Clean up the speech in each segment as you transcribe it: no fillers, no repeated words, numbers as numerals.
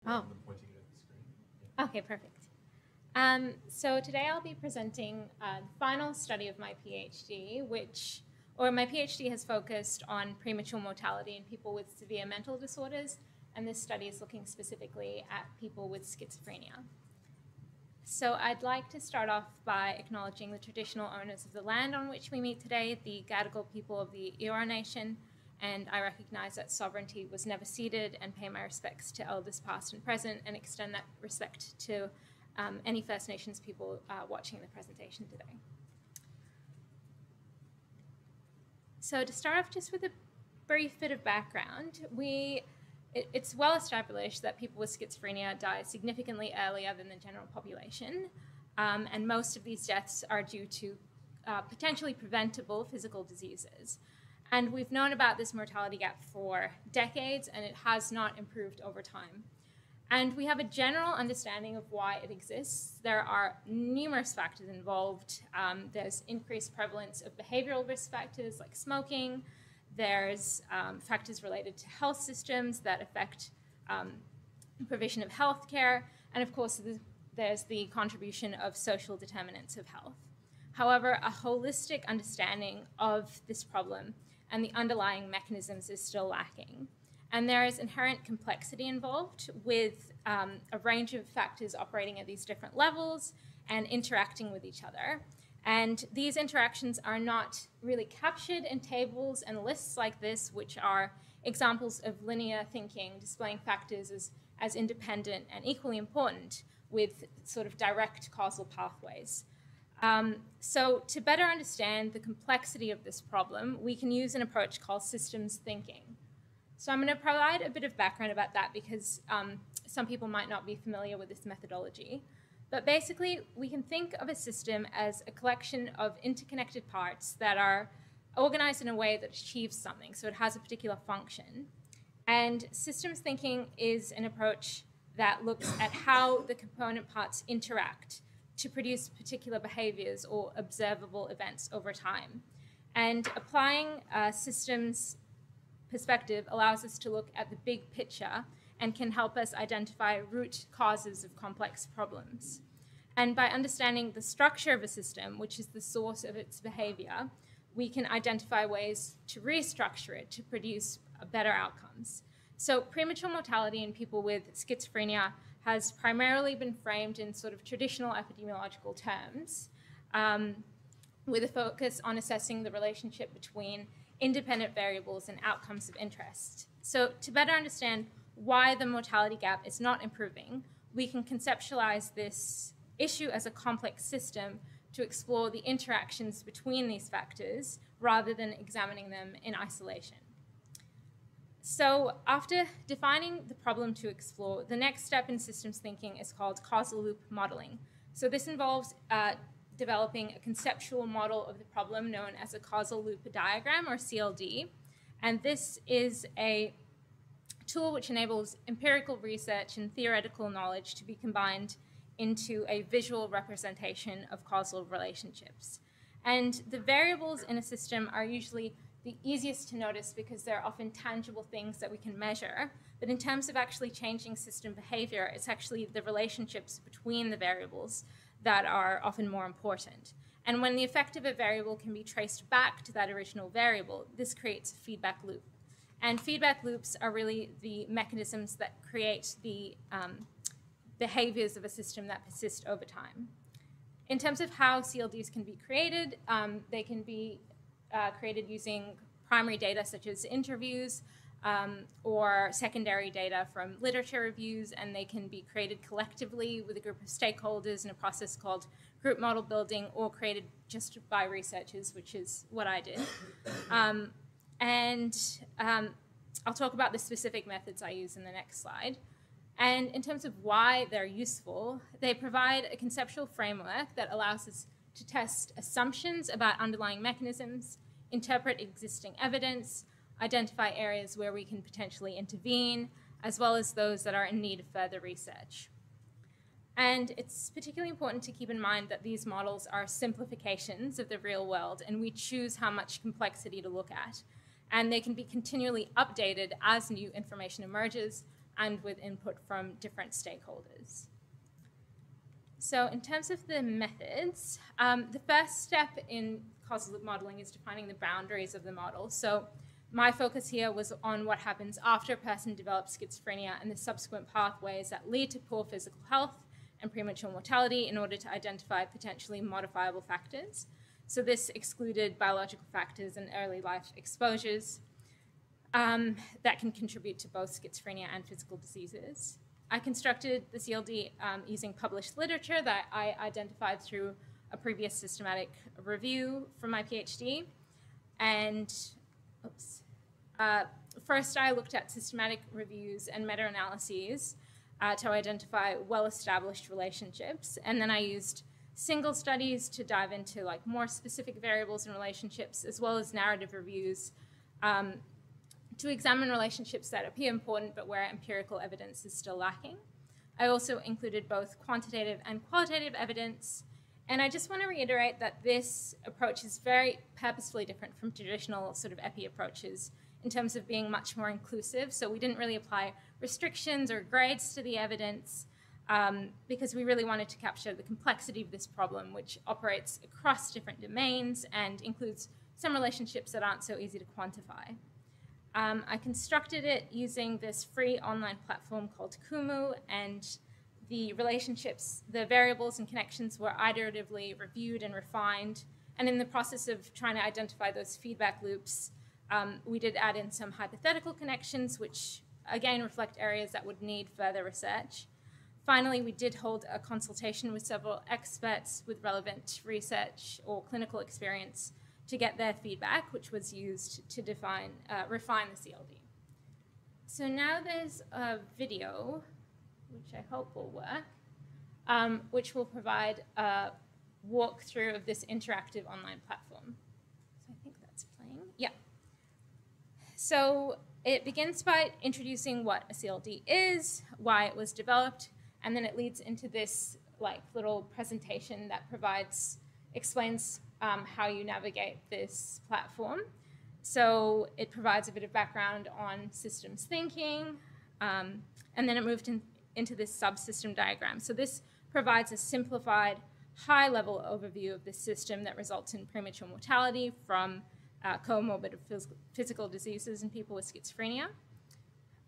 Oh. I'm pointing it at the screen. Yeah. Okay, perfect. So today I'll be presenting the final study of my PhD, my PhD has focused on premature mortality in people with severe mental disorders, and this study is looking specifically at people with schizophrenia. So I'd like to start off by acknowledging the traditional owners of the land on which we meet today, the Gadigal people of the Eora Nation, and I recognize that sovereignty was never ceded, and pay my respects to elders past and present, and extend that respect to any First Nations people watching the presentation today. So to start off just with a brief bit of background, it's well established that people with schizophrenia die significantly earlier than the general population, and most of these deaths are due to potentially preventable physical diseases. And we've known about this mortality gap for decades, and it has not improved over time. And we have a general understanding of why it exists. There are numerous factors involved. There's increased prevalence of behavioral risk factors like smoking. There's factors related to health systems that affect provision of healthcare. And of course, there's the contribution of social determinants of health. However, a holistic understanding of this problem and the underlying mechanisms is still lacking. And there is inherent complexity involved with a range of factors operating at these different levels and interacting with each other. And these interactions are not really captured in tables and lists like this, which are examples of linear thinking, displaying factors as independent and equally important with sort of direct causal pathways. So to better understand the complexity of this problem, we can use an approach called systems thinking. So I'm going to provide a bit of background about that because some people might not be familiar with this methodology. But basically, we can think of a system as a collection of interconnected parts that are organized in a way that achieves something, so it has a particular function. And systems thinking is an approach that looks at how the component parts interact to produce particular behaviors or observable events over time. And applying systems perspective allows us to look at the big picture and can help us identify root causes of complex problems. And by understanding the structure of a system, which is the source of its behavior, we can identify ways to restructure it to produce better outcomes. So premature mortality in people with schizophrenia has primarily been framed in sort of traditional epidemiological terms, with a focus on assessing the relationship between independent variables and outcomes of interest. So to better understand why the mortality gap is not improving, we can conceptualize this issue as a complex system to explore the interactions between these factors rather than examining them in isolation. So after defining the problem to explore, the next step in systems thinking is called causal loop modeling. So this involves developing a conceptual model of the problem known as a causal loop diagram, or CLD. And this is a tool which enables empirical research and theoretical knowledge to be combined into a visual representation of causal relationships. And the variables in a system are usually the easiest to notice because they're often tangible things that we can measure. But in terms of actually changing system behavior, it's actually the relationships between the variables that are often more important. And when the effect of a variable can be traced back to that original variable, this creates a feedback loop. And feedback loops are really the mechanisms that create the behaviors of a system that persist over time. In terms of how CLDs can be created, they can be created using primary data such as interviews or secondary data from literature reviews, and they can be created collectively with a group of stakeholders in a process called group model building, or created just by researchers, which is what I did. I'll talk about the specific methods I use in the next slide. And in terms of why they're useful, they provide a conceptual framework that allows us to test assumptions about underlying mechanisms, interpret existing evidence, identify areas where we can potentially intervene, as well as those that are in need of further research. And it's particularly important to keep in mind that these models are simplifications of the real world, and we choose how much complexity to look at. And they can be continually updated as new information emerges, and with input from different stakeholders. So in terms of the methods, the first step in causal loop modeling is defining the boundaries of the model. So my focus here was on what happens after a person develops schizophrenia and the subsequent pathways that lead to poor physical health and premature mortality in order to identify potentially modifiable factors. So this excluded biological factors and early life exposures that can contribute to both schizophrenia and physical diseases. I constructed the CLD using published literature that I identified through a previous systematic review from my PhD. And first I looked at systematic reviews and meta-analyses to identify well-established relationships. And then I used single studies to dive into like more specific variables and relationships, as well as narrative reviews to examine relationships that appear important but where empirical evidence is still lacking. I also included both quantitative and qualitative evidence, and I just want to reiterate that this approach is very purposefully different from traditional sort of epi approaches in terms of being much more inclusive. So we didn't really apply restrictions or grades to the evidence because we really wanted to capture the complexity of this problem, which operates across different domains and includes some relationships that aren't so easy to quantify. I constructed it using this free online platform called Kumu, and the relationships, the variables and connections were iteratively reviewed and refined. And in the process of trying to identify those feedback loops, we did add in some hypothetical connections, which again reflect areas that would need further research. Finally, we did hold a consultation with several experts with relevant research or clinical experience to get their feedback, which was used to refine the CLD. So now there's a video, which I hope will work, which will provide a walkthrough of this interactive online platform. So I think that's playing. Yeah. So it begins by introducing what a CLD is, why it was developed, and then it leads into this like little presentation that explains how you navigate this platform. So it provides a bit of background on systems thinking, and then it moved into this subsystem diagram. So this provides a simplified, high-level overview of the system that results in premature mortality from comorbid physical diseases in people with schizophrenia.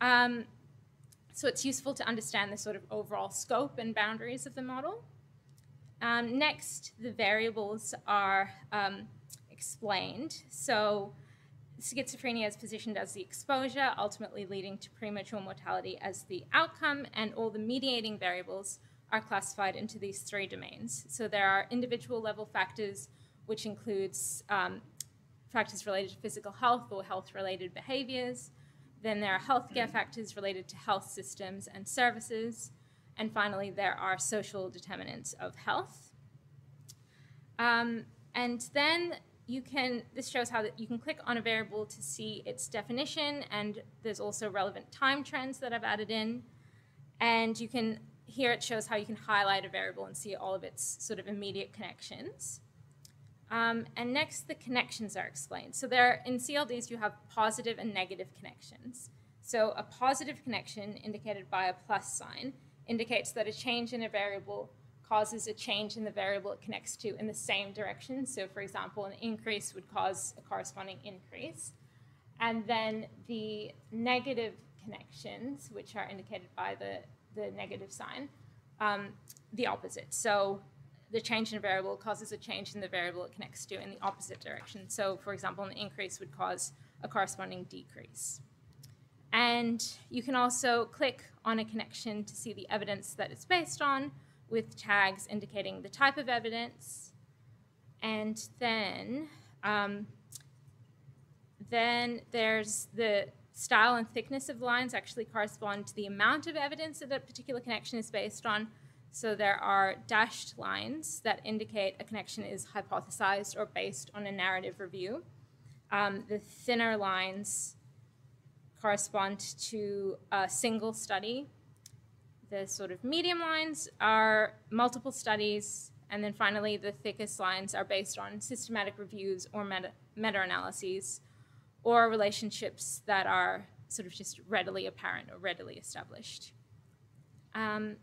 So it's useful to understand the sort of overall scope and boundaries of the model. Next, the variables are explained. So schizophrenia is positioned as the exposure, ultimately leading to premature mortality as the outcome, and all the mediating variables are classified into these three domains. So there are individual level factors, which includes factors related to physical health or health-related behaviors. Then there are healthcare factors related to health systems and services. And finally, there are social determinants of health. And then this shows how you can click on a variable to see its definition, and there's also relevant time trends that I've added in. And here it shows how you can highlight a variable and see all of its sort of immediate connections. And next, the connections are explained. So in CLDs, you have positive and negative connections. So a positive connection, indicated by a plus sign, indicates that a change in a variable causes a change in the variable it connects to in the same direction. So for example, an increase would cause a corresponding increase. And then the negative connections, which are indicated by the negative sign, the opposite. So the change in a variable causes a change in the variable it connects to in the opposite direction. So for example, an increase would cause a corresponding decrease. And you can also click on a connection to see the evidence that it's based on, with tags indicating the type of evidence. And then there's the style and thickness of the lines actually correspond to the amount of evidence that a particular connection is based on. So there are dashed lines that indicate a connection is hypothesized or based on a narrative review. The thinner lines correspond to a single study. The sort of medium lines are multiple studies, and then finally the thickest lines are based on systematic reviews or meta-analyses, or relationships that are sort of just readily apparent or readily established. And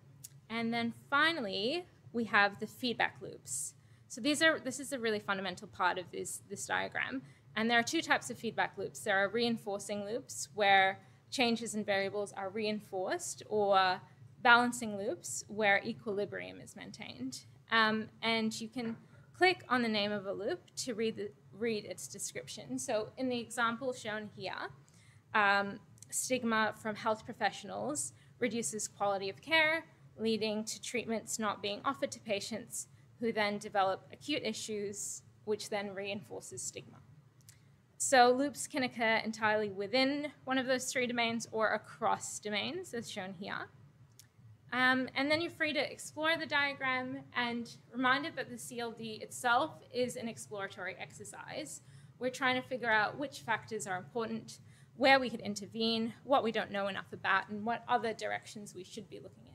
then finally, we have the feedback loops. So this is a really fundamental part of this diagram. And there are two types of feedback loops. There are reinforcing loops, where changes in variables are reinforced, or balancing loops, where equilibrium is maintained. And you can click on the name of a loop to read its description. So in the example shown here, stigma from health professionals reduces quality of care, leading to treatments not being offered to patients who then develop acute issues, which then reinforces stigma. So loops can occur entirely within one of those three domains or across domains, as shown here. And then you're free to explore the diagram, and reminded that the CLD itself is an exploratory exercise. We're trying to figure out which factors are important, where we could intervene, what we don't know enough about, and what other directions we should be looking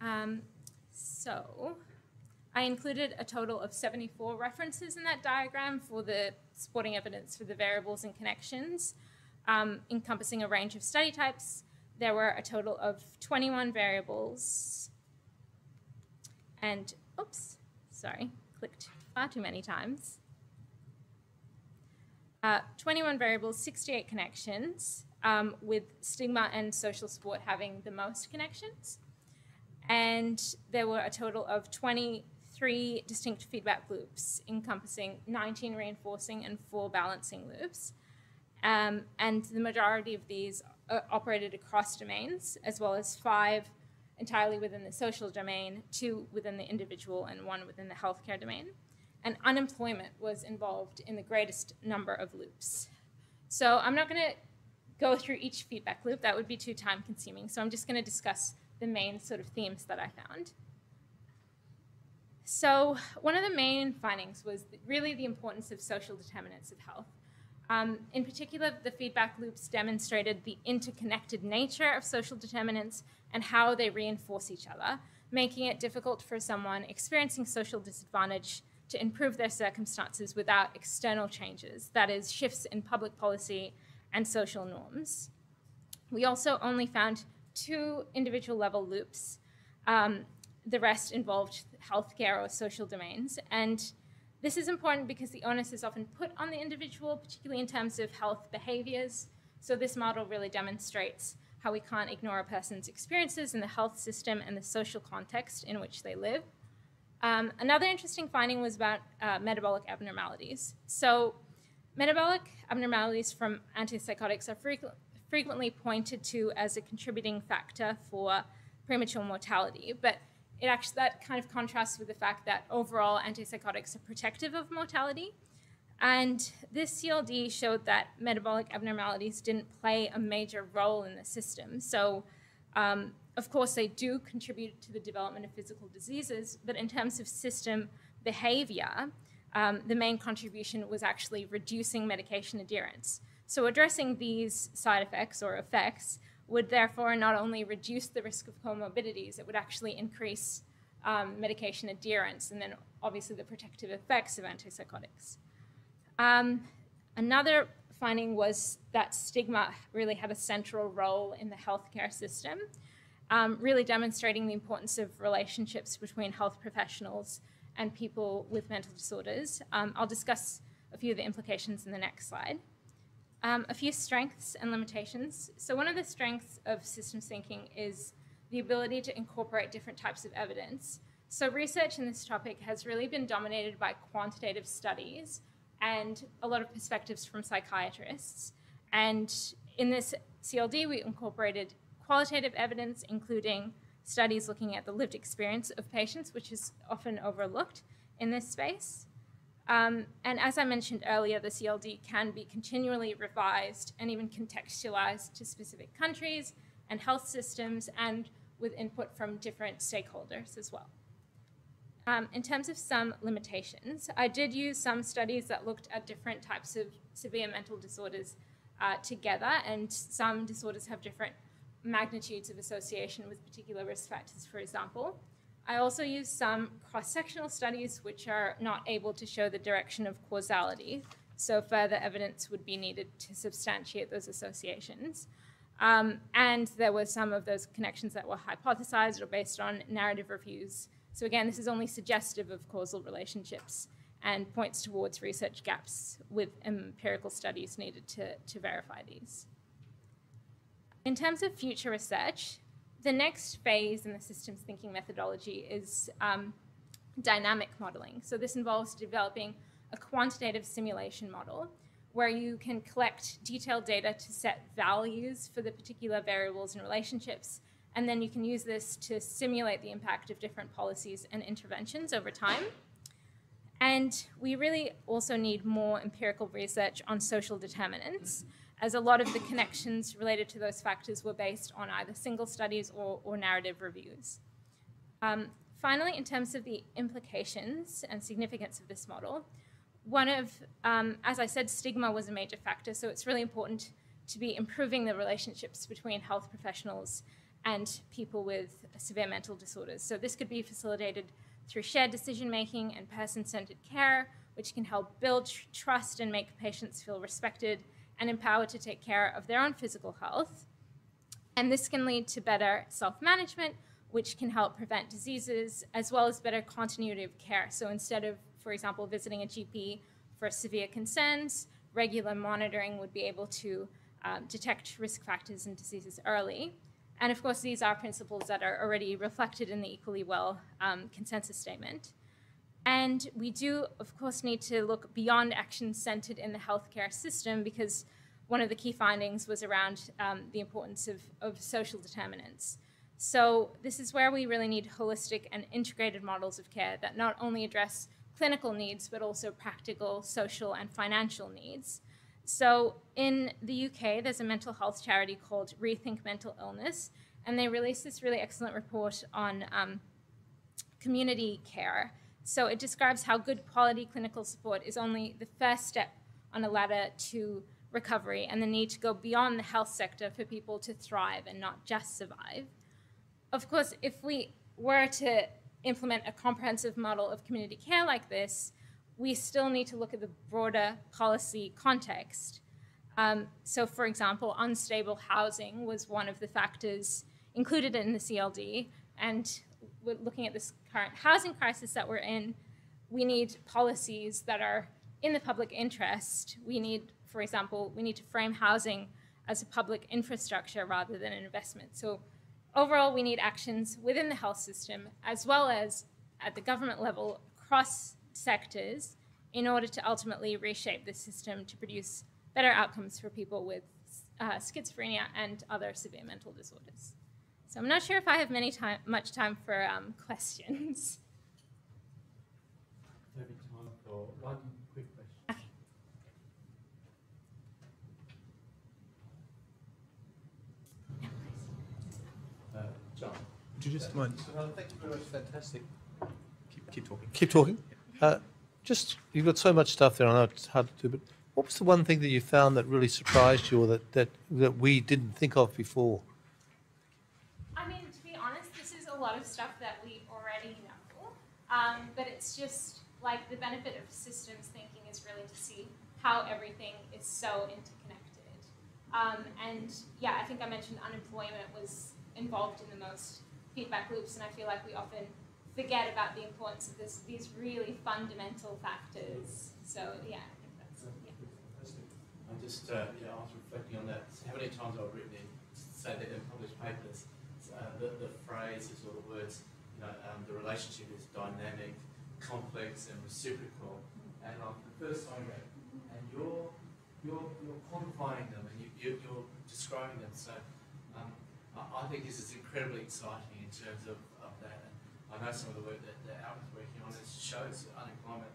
in. So I included a total of 74 references in that diagram for the supporting evidence for the variables and connections, encompassing a range of study types. There were a total of 21 variables, and, oops, sorry, clicked far too many times. 21 variables, 68 connections, with stigma and social support having the most connections. And there were a total of 23 distinct feedback loops, encompassing 19 reinforcing and 4 balancing loops. And the majority of these operated across domains, as well as 5 entirely within the social domain, 2 within the individual, and 1 within the healthcare domain. And unemployment was involved in the greatest number of loops. So I'm not going to go through each feedback loop. That would be too time-consuming. So I'm just going to discuss the main sort of themes that I found. So one of the main findings was really the importance of social determinants of health. In particular, the feedback loops demonstrated the interconnected nature of social determinants and how they reinforce each other, making it difficult for someone experiencing social disadvantage to improve their circumstances without external changes, that is, shifts in public policy and social norms. We also only found 2 individual level loops. The rest involved healthcare or social domains. And this is important because the onus is often put on the individual, particularly in terms of health behaviors. So this model really demonstrates how we can't ignore a person's experiences in the health system and the social context in which they live. Another interesting finding was about metabolic abnormalities. So metabolic abnormalities from antipsychotics are frequently pointed to as a contributing factor for premature mortality, but that kind of contrasts with the fact that overall antipsychotics are protective of mortality. And this CLD showed that metabolic abnormalities didn't play a major role in the system. So of course, they do contribute to the development of physical diseases, but in terms of system behavior, the main contribution was actually reducing medication adherence. So addressing these side effects or effects would therefore not only reduce the risk of comorbidities, it would actually increase medication adherence, and then obviously the protective effects of antipsychotics. Another finding was that stigma really had a central role in the healthcare system, really demonstrating the importance of relationships between health professionals and people with mental disorders. I'll discuss a few of the implications in the next slide. A few strengths and limitations. So one of the strengths of systems thinking is the ability to incorporate different types of evidence. So research in this topic has really been dominated by quantitative studies and a lot of perspectives from psychiatrists. And in this CLD, we incorporated qualitative evidence, including studies looking at the lived experience of patients, which is often overlooked in this space. And as I mentioned earlier, the CLD can be continually revised and even contextualized to specific countries and health systems, and with input from different stakeholders as well. In terms of some limitations, I did use some studies that looked at different types of severe mental disorders together, and some disorders have different magnitudes of association with particular risk factors, for example. I also used some cross-sectional studies which are not able to show the direction of causality. So further evidence would be needed to substantiate those associations. And there were some of those connections that were hypothesized or based on narrative reviews. So again, this is only suggestive of causal relationships and points towards research gaps with empirical studies needed to verify these. In terms of future research, the next phase in the systems thinking methodology is dynamic modeling. So this involves developing a quantitative simulation model where you can collect detailed data to set values for the particular variables and relationships, and then you can use this to simulate the impact of different policies and interventions over time. And we really also need more empirical research on social determinants, as a lot of the connections related to those factors were based on either single studies or narrative reviews. Finally, in terms of the implications and significance of this model, one of, as I said, stigma was a major factor, so it's really important to be improving the relationships between health professionals and people with severe mental disorders. So this could be facilitated through shared decision-making and person-centered care, which can help build trust and make patients feel respected and empowered to take care of their own physical health. And this can lead to better self-management, which can help prevent diseases, as well as better continuity of care. So instead of, for example, visiting a GP for severe concerns, regular monitoring would be able to detect risk factors and diseases early. And of course, these are principles that are already reflected in the Equally Well consensus statement. And we do, of course, need to look beyond actions centered in the healthcare system, because one of the key findings was around the importance of social determinants. So this is where we really need holistic and integrated models of care that not only address clinical needs, but also practical, social, and financial needs. So in the UK, there's a mental health charity called Rethink Mental Illness, and they released this really excellent report on community care. So it describes how good quality clinical support is only the first step on a ladder to recovery, and the need to go beyond the health sector for people to thrive and not just survive. Of course, if we were to implement a comprehensive model of community care like this, we still need to look at the broader policy context. So for example, unstable housing was one of the factors included in the CLD, and we're looking at this current housing crisis that we're in, we need policies that are in the public interest. We need, for example, we need to frame housing as a public infrastructure rather than an investment. So overall, we need actions within the health system, as well as at the government level, across sectors, in order to ultimately reshape the system to produce better outcomes for people with schizophrenia and other severe mental disorders. So I'm not sure if I have much time for questions. Maybe time for one quick question. Okay. John. Would you just mind? Thank you very much. Fantastic. Keep talking. Keep talking. Just, you've got so much stuff there, I know it's hard to do, but what was the one thing that you found that really surprised you, or that we didn't think of before? I mean, to be honest, this is a lot of stuff that we already know, but it's just like the benefit of systems thinking is really to see how everything is so interconnected. And yeah, I think I mentioned unemployment was involved in the most feedback loops, and I feel like we often forget about the importance of these really fundamental factors. So yeah, I think that's Fantastic. I'm just, I was reflecting on that. How many times I've written in, say that in published papers, the phrases or the words, the relationship is dynamic, complex, and reciprocal. And the first time I read, and you're quantifying them, and you're describing them. So I think this is incredibly exciting in terms of that. And I know some of the work that Alvin's working on shows unemployment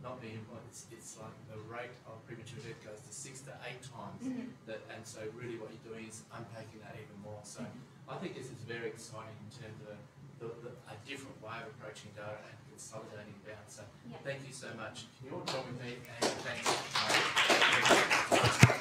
not being employed. It's like the rate of premature death goes to 6 to 8 times. That, and so really what you're doing is unpacking that even more. So I think this is very exciting in terms of a different way of approaching data and consolidating down. So thank you so much. Can you all join with me and thank you.